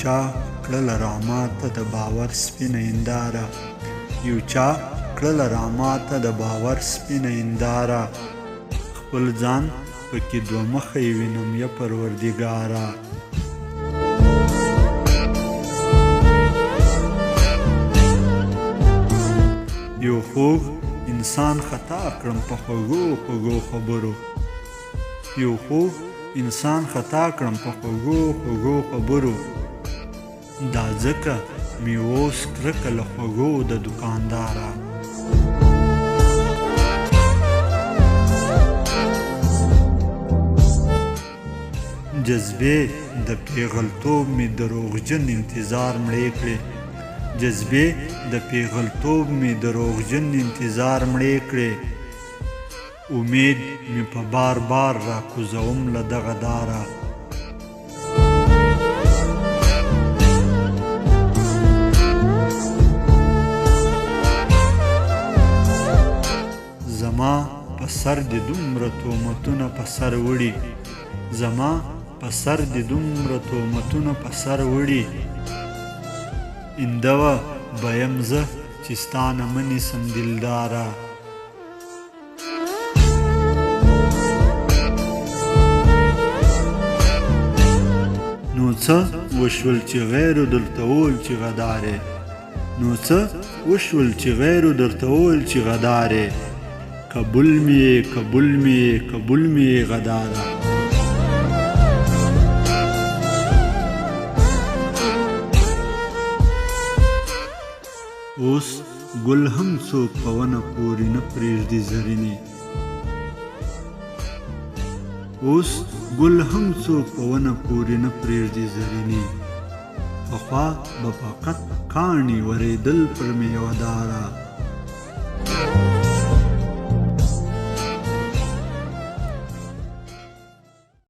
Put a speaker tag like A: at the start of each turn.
A: چا کړله راماته د باور سپینه هنداره یو چا کړله راماته د باور سپینه هنداره خپل ځان پکې دوه مخی وینم یا پروردګاره یو خوږ انسان خطا کړم په خوږو خوږو خبرو یو خوږ انسان خطا کړم په خوږو خوږو خبرو دا ځکه مې اوس کرکه له خوږو د دوکانداره جذبې د پیغلتوب مې دروغجن انتظار مړې کړې جذبې د پیغلتوب مې دروغجن انتظار مړې کړې امید مې په بار بار را کوزوم له دغه داره زما په سر دې دومره تهمتونه په سر وړي زما په سر دې دومره تهمتونه په سر وړي اندوه به یم زه چې ستا نه مه نیسم دلداره نو څه وشول چې غیرو درته وویل چې غدارې نو څه وشول چې غیرو درته وویل چې غدارې قبول مې قبول مې قبول مې غداره اوس ګل هم څوک په ونه پورې نه پرېږدي زرینې اوس ګل هم څوک په ونه پورې نه پرېږدي زرینې پخوا به فقط کاڼي ورېدل پر میوه داره